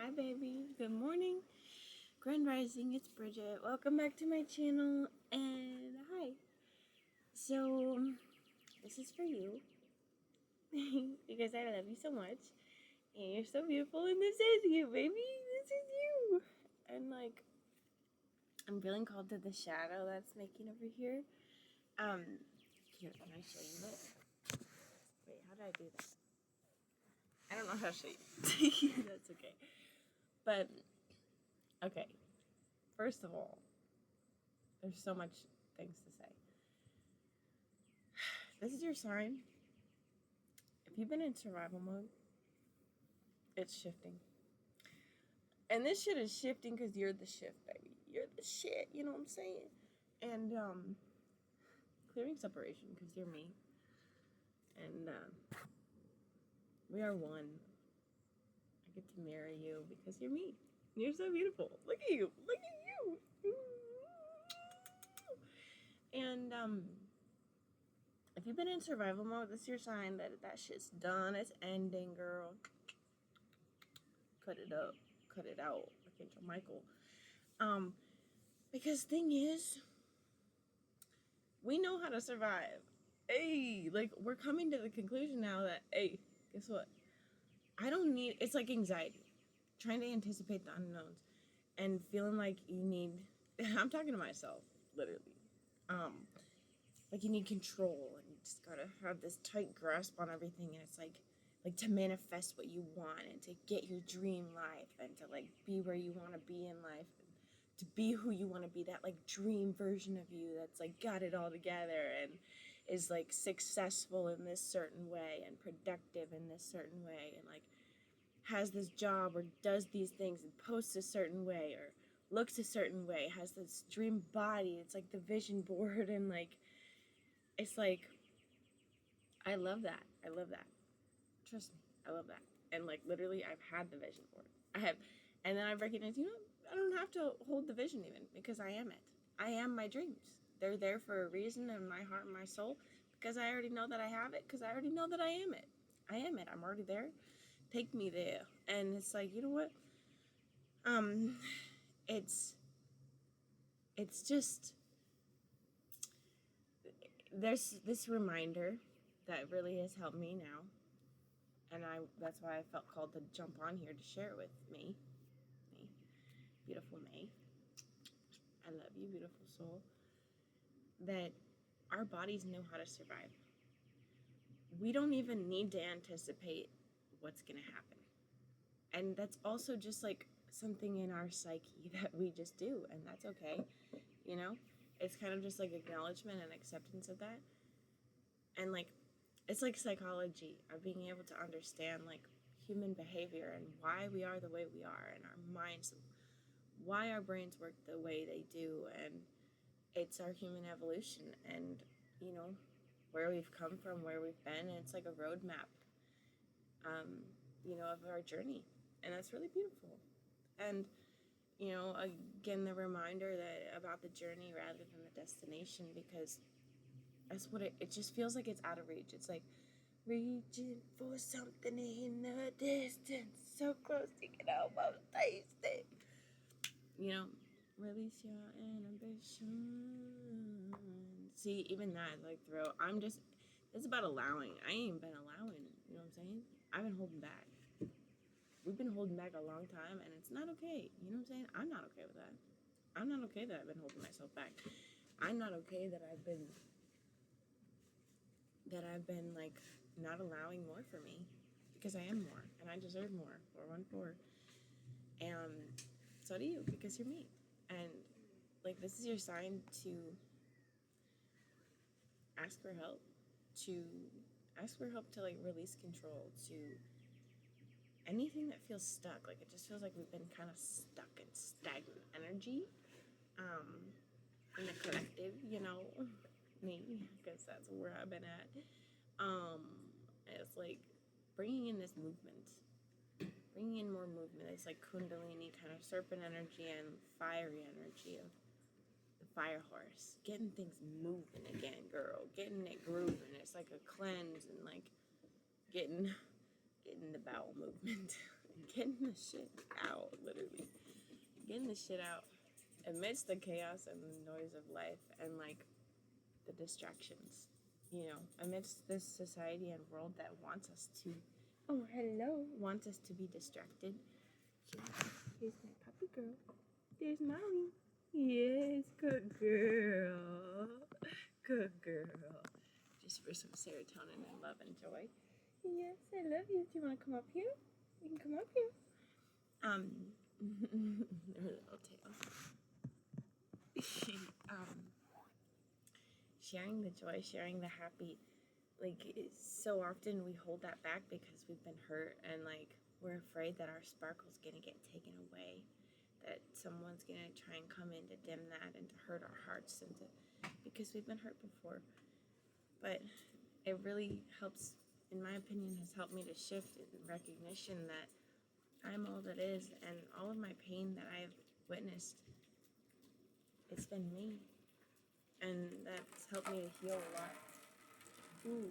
Hi baby, good morning, grand rising, it's Bridget. Welcome back to my channel and hi. So this is for you because I love you so much and you're so beautiful and this is you, baby. This is you. And like I'm feeling called to the shadow that's making over here. Here, can I show you it? Wait, how do I do that? I don't know how to show you. That's okay. But okay. First of all, there's so much things to say. This is your sign. If you've been in survival mode, it's shifting. And this shit is shifting because you're the shift, baby. You're the shit, you know what I'm saying? And clearing separation because you're me. And we are one. I get to marry you because you're me. You're so beautiful. Look at you. Look at you. And if you've been in survival mode, this is your sign that that shit's done. It's ending, girl. Cut it up. Cut it out. Archangel Michael. Because thing is, we know how to survive. Hey, like we're coming to the conclusion now that, hey, guess what? I don't need, it's like anxiety. Trying to anticipate the unknowns and feeling like you need, I'm talking to myself, literally. Like you need control and you just gotta have this tight grasp on everything, and it's like to manifest what you want and to get your dream life and to like be where you want to be in life and to be who you want to be, that like dream version of you that's like got it all together and is like successful in this certain way and productive in this certain way and like has this job or does these things and posts a certain way or looks a certain way, has this dream body. It's like the vision board, and like it's like I love that. I love that. Trust me, I love that. And like literally I've had the vision board. I have, and then I've recognized, you know, I don't have to hold the vision even because I am it. I am my dreams. They're there for a reason in my heart and my soul because I already know that I have it, because I already know that I am it. I am it. I'm already there. Take me there. And it's like, you know what? It's just, there's this reminder that really has helped me now. And that's why I felt called to jump on here to share it with me. Beautiful May. I love you, beautiful soul. That our bodies know how to survive. We don't even need to anticipate what's going to happen. And that's also just like something in our psyche that we just do, and that's okay. You know, it's kind of just like acknowledgement and acceptance of that. And like, it's like psychology of being able to understand like human behavior and why we are the way we are, and our minds, why our brains work the way they do. And it's our human evolution, and you know, where we've come from, where we've been, and it's like a roadmap, you know, of our journey. And that's really beautiful. And, you know, again, the reminder that about the journey rather than the destination, because that's what it just feels like. It's out of reach. It's like reaching for something in the distance, so close you can almost taste it. You know, release your inhibition. See, even that, like, it's about allowing. I ain't been allowing, you know what I'm saying? I've been holding back. We've been holding back a long time, and it's not okay. You know what I'm saying? I'm not okay with that. I'm not okay that I've been holding myself back. I'm not okay that I've been like not allowing more for me, because I am more and I deserve more. 414. And so do you, because you're me. And like, this is your sign to ask for help, to like release control, to anything that feels stuck. Like, it just feels like we've been kind of stuck in stagnant energy in the collective, you know, me, because that's where I've been at. It's like bringing in this movement, bringing in more movement. It's like kundalini kind of serpent energy and fiery energy of the fire horse, getting things moving again, girl, getting it grooving. It's like a cleanse, and like getting the bowel movement, getting the shit out, literally. Getting the shit out amidst the chaos and the noise of life and like the distractions, you know, amidst this society and world that wants us to, oh, hello, wants us to be distracted. Here's my puppy girl. There's Molly. Yes, good girl. Good girl. Just for some serotonin and love and joy. Yes, I love you. Do you want to come up here? You can come up here. Her little tail. Sharing the joy, sharing the happy. Like, so often we hold that back because we've been hurt and, like, we're afraid that our sparkle's gonna get taken away. That someone's gonna try and come in to dim that and to hurt our hearts and to, because we've been hurt before. But it really helps, in my opinion, has helped me to shift in recognition that I'm all that is, and all of my pain that I've witnessed, it's been me. And that's helped me to heal a lot. Ooh.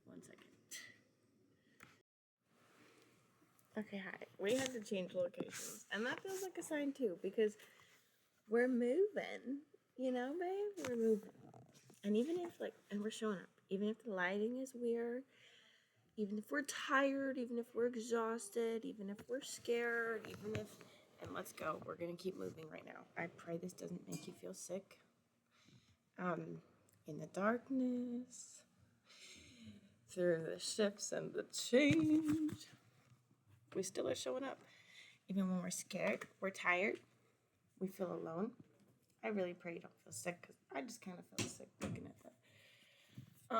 One second. Okay, hi. We had to change locations. And that feels like a sign too, because we're moving. You know, babe? We're moving. And even if, like, and we're showing up, even if the lighting is weird, even if we're tired, even if we're exhausted, even if we're scared, even if, and let's go. We're going to keep moving right now. I pray this doesn't make you feel sick. In the darkness, through the shifts and the change, we still are showing up. Even when we're scared, we're tired, we feel alone. I really pray you don't feel sick, because I just kind of feel sick looking at that. I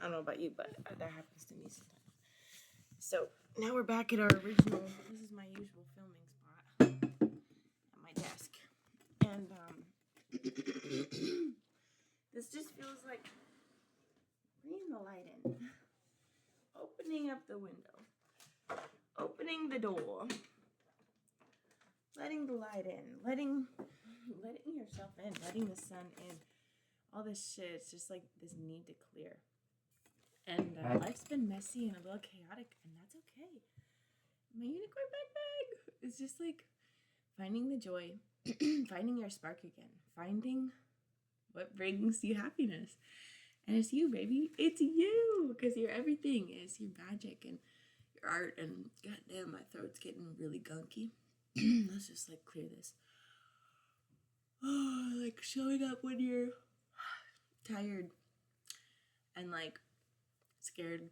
don't know about you, but that happens to me sometimes. So now we're back at our original, this is my usual filming spot at my desk. And this just feels like bringing the light in, opening up the window, opening the door, letting the light in, letting yourself in, letting the sun in. All this shit, it's just like this need to clear. And life's been messy and a little chaotic, and that's okay. My unicorn backpack. It's just like finding the joy, finding your spark again, finding what brings you happiness. And it's you, baby. It's you, because your everything is your magic and your art. And goddamn, my throat's getting really gunky. Let's just like clear this. Oh, like showing up when you're tired and like scared.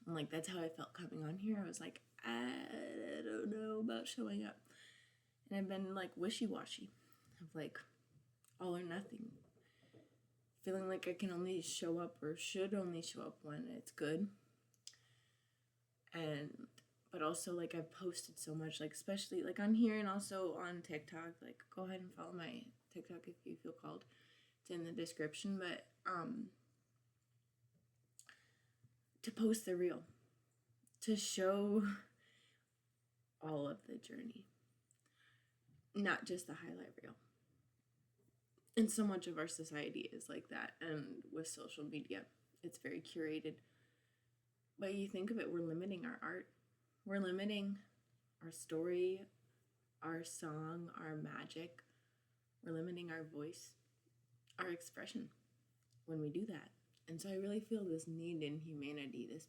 And like that's how I felt coming on here. I was like, I don't know about showing up. And I've been like wishy-washy of like all or nothing. Feeling like I can only show up or should only show up when it's good. But also like I've posted so much, like especially like on here and also on TikTok. Like go ahead and follow my TikTok if you feel called. It's in the description. But to post the real, to show all of the journey, not just the highlight reel. And so much of our society is like that, and with social media, it's very curated. But you think of it, we're limiting our art. We're limiting our story, our song, our magic. We're limiting our voice, our expression when we do that. And so I really feel this need in humanity, this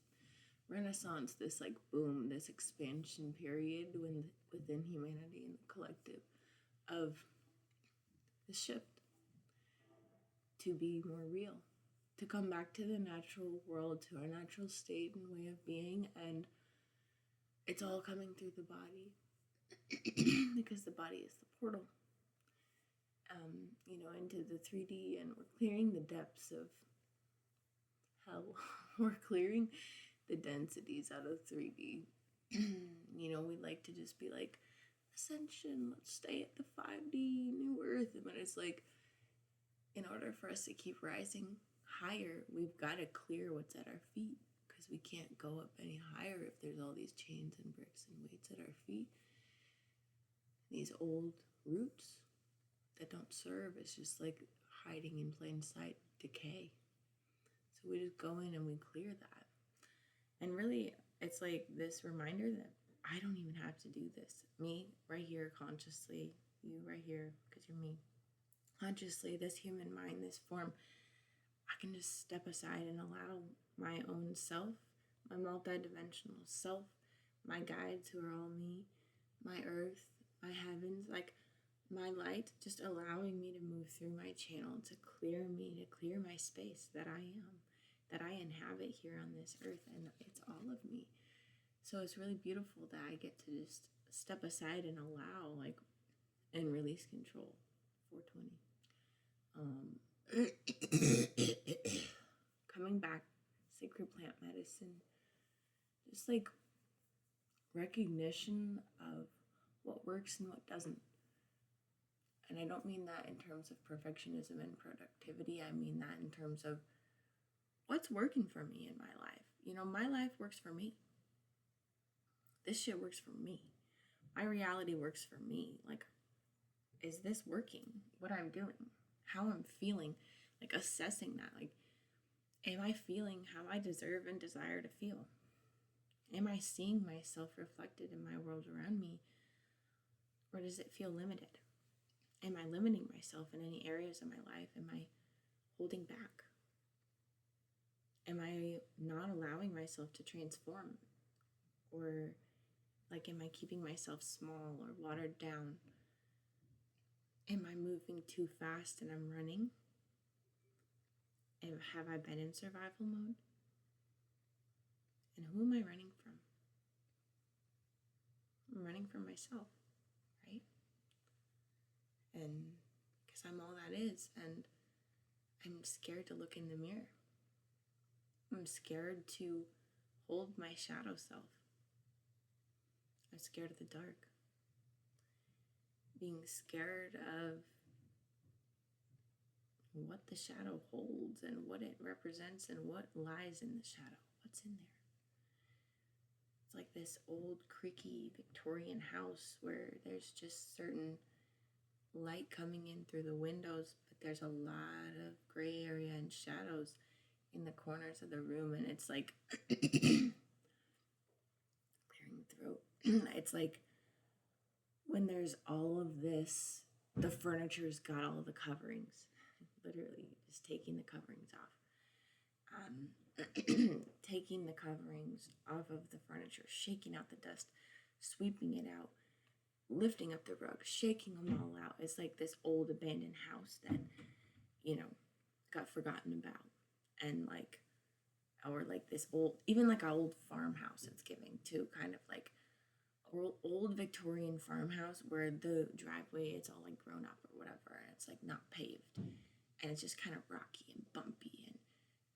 renaissance, this like boom, this expansion period within humanity and the collective of the shift to be more real, to come back to the natural world, to our natural state and way of being. And it's all coming through the body because the body is the portal, into the 3D, and we're clearing the depths of hell. We're clearing the densities out of 3D. We like to just be like, ascension, let's stay at the 5D, new earth. But it's like, in order for us to keep rising higher, we've got to clear what's at our feet, because we can't go up any higher if there's all these chains and bricks and weights at our feet. These old roots that don't serve, it's just like hiding in plain sight decay. So So we just go in and we clear that. And really, it's like this reminder that I don't even have to do this. Me, right here, consciously, you right here, because you're me. Consciously, this human mind, this form, I can just step aside and allow my own self, my multidimensional self, my guides who are all me, my earth, my heavens, like my light, just allowing me to move through my channel to clear me, to clear my space that I am, that I inhabit here on this earth, and it's all of me. So it's really beautiful that I get to just step aside and allow, like, and release control. 420. Coming back, sacred plant medicine, just like recognition of what works and what doesn't. And I don't mean that in terms of perfectionism and productivity. I mean that in terms of what's working for me in my life. You know, my life works for me. This shit works for me. My reality works for me. Like, is this working? What I'm doing? How I'm feeling? Like, assessing that. Like, am I feeling how I deserve and desire to feel? Am I seeing myself reflected in my world around me? Or does it feel limited? Am I limiting myself in any areas of my life? Am I holding back? Am I not allowing myself to transform? Or, like, am I keeping myself small or watered down? Am I moving too fast and I'm running? And have I been in survival mode? And who am I running from? I'm running from myself, right? And because I'm all that is, and I'm scared to look in the mirror. I'm scared to hold my shadow self. I'm scared of the dark. Being scared of what the shadow holds and what it represents and what lies in the shadow. What's in there? It's like this old, creaky Victorian house where there's just certain light coming in through the windows, but there's a lot of gray area and shadows in the corners of the room, and it's like clearing throat. It's like when there's all of this, the furniture's got all the coverings, literally just taking the coverings off. Taking the coverings off of the furniture, shaking out the dust, sweeping it out, lifting up the rug, shaking them all out. It's like this old abandoned house that, you know, got forgotten about. And like, or like this old, even like an old farmhouse it's giving too, kind of like old Victorian farmhouse where the driveway, it's all like grown up or whatever, and it's like not paved. And it's just kind of rocky and bumpy, and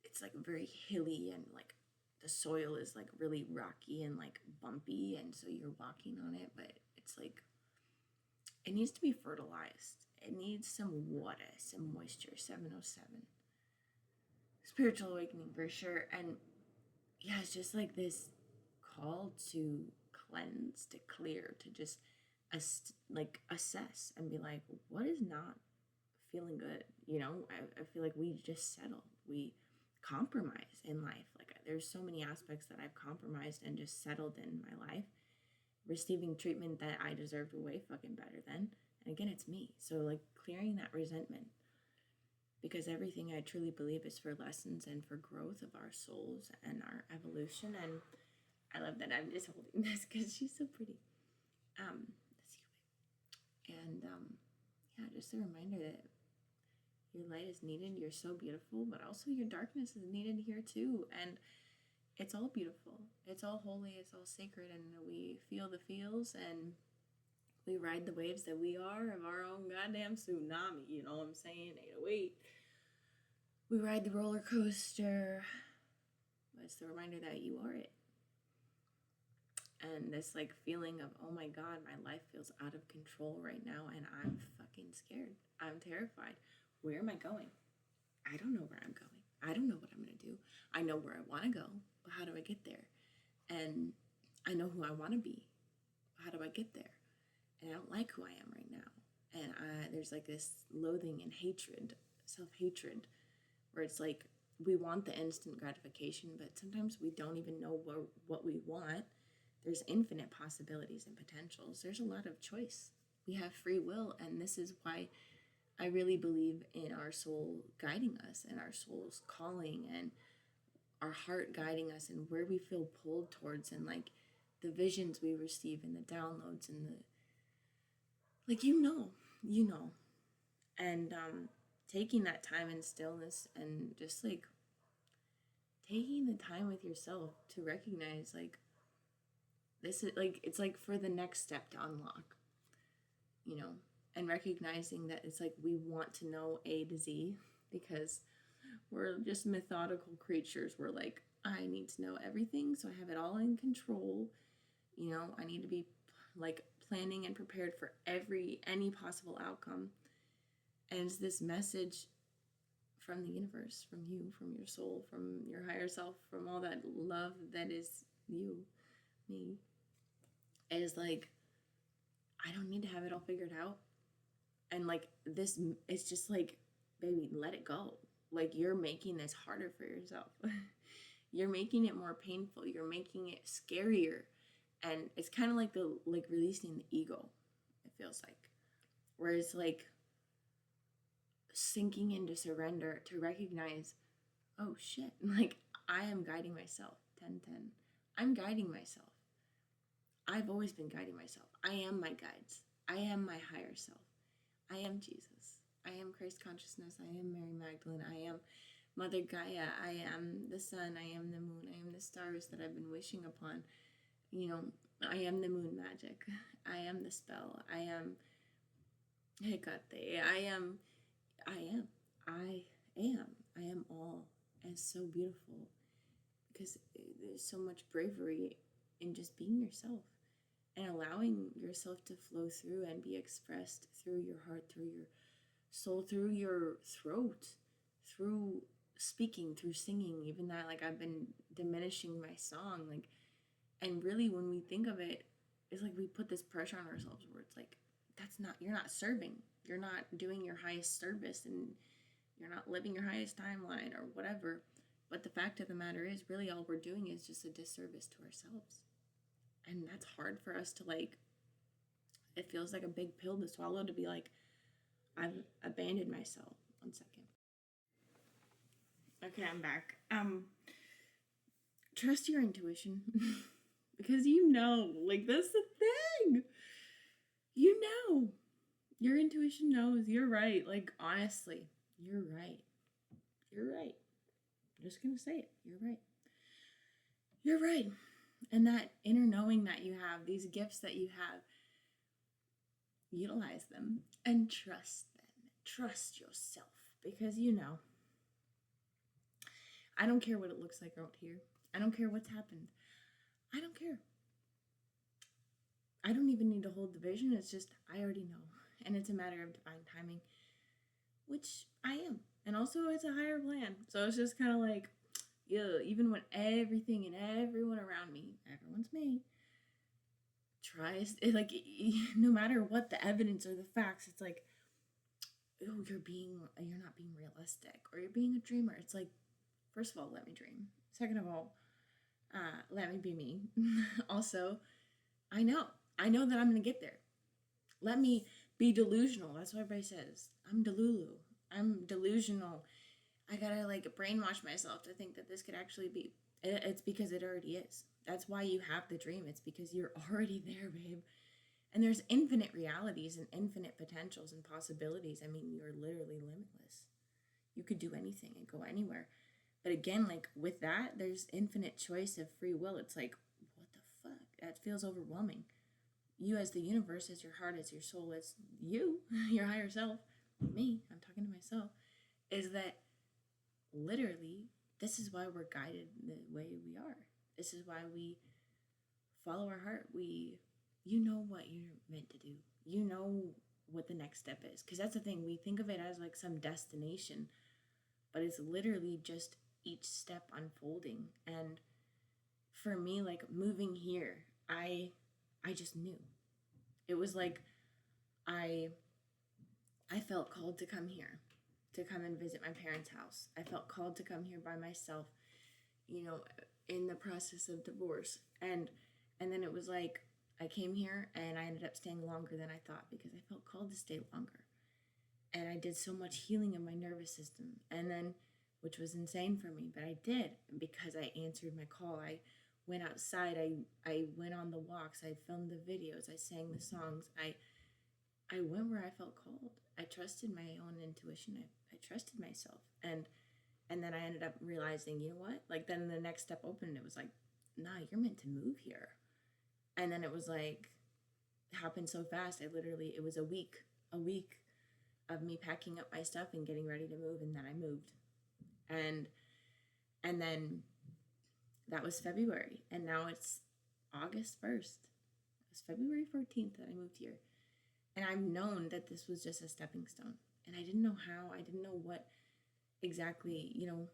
it's like very hilly, and like the soil is like really rocky and like bumpy, and so you're walking on it, but it's like, it needs to be fertilized. It needs some water, some moisture. 707. Spiritual awakening for sure. And yeah, it's just like this call to cleanse, to clear, to just assess and be like, what is not feeling good? You know, I feel like we just settle. We compromise in life. Like, there's so many aspects that I've compromised and just settled in my life, receiving treatment that I deserved way fucking better than. And again, it's me. So like clearing that resentment, because everything I truly believe is for lessons and for growth of our souls and our evolution. And I love that I'm just holding this because she's so pretty. And yeah, just a reminder that your light is needed. You're so beautiful, but also your darkness is needed here too. And it's all beautiful. It's all holy. It's all sacred. And we feel the feels, and we ride the waves that we are of our own goddamn tsunami. You know what I'm saying? 808. We ride the roller coaster. But it's the reminder that you are it. And this like feeling of, oh my God, my life feels out of control right now, and I'm fucking scared. I'm terrified. Where am I going? I don't know where I'm going. I don't know what I'm going to do. I know where I want to go, but how do I get there? And I know who I want to be. How do I get there? And I don't like who I am right now. And there's like this loathing and hatred, self-hatred, where it's like we want the instant gratification, but sometimes we don't even know what we want. There's infinite possibilities and potentials. There's a lot of choice. We have free will, and this is why I really believe in our soul guiding us and our soul's calling and our heart guiding us and where we feel pulled towards, and like the visions we receive and the downloads and the, like, and taking that time in stillness and just like taking the time with yourself to recognize like this is like, it's like for the next step to unlock, and recognizing that it's like we want to know A to Z because we're just methodical creatures. We're like, I need to know everything so I have it all in control. I need to be like planning and prepared for any possible outcome. And it's this message from the universe, from you, from your soul, from your higher self, from all that love that is you, me. It is like, I don't need to have it all figured out. And like this, it's just like, baby, let it go. Like, you're making this harder for yourself. You're making it more painful. You're making it scarier. And it's kind of like releasing the ego, it feels like. Whereas like sinking into surrender to recognize, oh shit, like I am guiding myself. 10-10. I'm guiding myself. I've always been guiding myself. I am my guides. I am my higher self. I am Jesus. I am Christ consciousness. I am Mary Magdalene. I am mothergaia. I am the sun. I am the moon. I am the stars that I've been wishing upon. I am the moon magic. I am the spell. I am Hecate. I am all. And it's so beautiful because there's so much bravery in just being yourself and allowing yourself to flow through and be expressed through your heart, through your soul, through your throat, through speaking, through singing. Even that, like, I've been diminishing my song, like, and really when we think of it, it's like we put this pressure on ourselves where it's like, you're not serving, you're not doing your highest service, and you're not living your highest timeline or whatever. But the fact of the matter is, really all we're doing is just a disservice to ourselves. And that's hard for us to, like, it feels like a big pill to swallow, to be like, I've abandoned myself. 1 second. Okay, I'm back. Trust your intuition. Because like, that's the thing. Your intuition knows. You're right. Like, honestly, you're right. You're right. I'm just gonna say it. You're right. You're right. And that inner knowing that you have, these gifts that you have, utilize them and trust them. Trust yourself. Because I don't care what it looks like out here. I don't care what's happened. I don't care. I don't even need to hold the vision. It's just, I already know. And it's a matter of divine timing, which I am. And also it's a higher plan. So it's just kind of like, yeah, even when everything and everyone around me, everyone's me, tries, like, no matter what the evidence or the facts, it's like, oh, you're not being realistic, or you're being a dreamer. It's like, first of all, let me dream. Second of all, let me be me. Also, I know that I'm going to get there. Let me be delusional. That's what everybody says. I'm delulu. I'm delusional. I gotta, like, brainwash myself to think that this could actually be. It's because it already is. That's why you have the dream. It's because you're already there, babe. And there's infinite realities and infinite potentials and possibilities. I mean, you're literally limitless. You could do anything and go anywhere. But again, like, with that, there's infinite choice of free will. It's like, what the fuck? That feels overwhelming. You as the universe, as your heart, as your soul, as you, your higher self, me, I'm talking to myself, is that literally, this is why we're guided the way we are. This is why we follow our heart. You know what you're meant to do. You know what the next step is. Because that's the thing. We think of it as like some destination, but it's literally just each step unfolding. And for me, like, moving here, I just knew. It was like I felt called to come here. to come and visit my parents' house. I felt called to come here by myself, you know, in the process of divorce. And then it was like I came here and I ended up staying longer than I thought because I felt called to stay longer. And I did so much healing of my nervous system. And then, which was insane for me, but I did because I answered my call. I went outside, I went on the walks, I filmed the videos, I sang the songs. I went where I felt called. I trusted my own intuition. I trusted myself. And then I ended up realizing, you know what? Like, then the next step opened. It was like, nah, you're meant to move here. And then it was like, it happened so fast. It was a week of me packing up my stuff and getting ready to move. And then I moved. And then that was February. And now it's August 1st. It was February 14th that I moved here. And I've known that this was just a stepping stone. And I didn't know how, I didn't know what exactly, you know,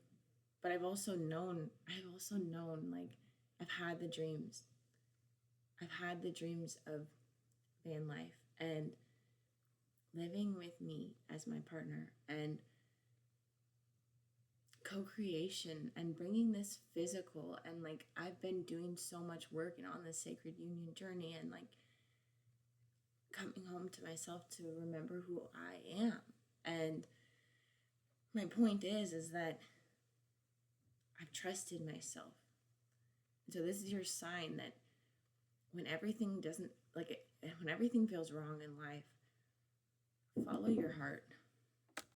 but I've also known, like, I've had the dreams. I've had the dreams of van life and living with me as my partner and co-creation and bringing this physical. And like, I've been doing so much work and on this sacred union journey and like coming home to myself to remember who I am. And my point is that I've trusted myself. So this is your sign that when everything doesn't, like, when everything feels wrong in life, follow your heart.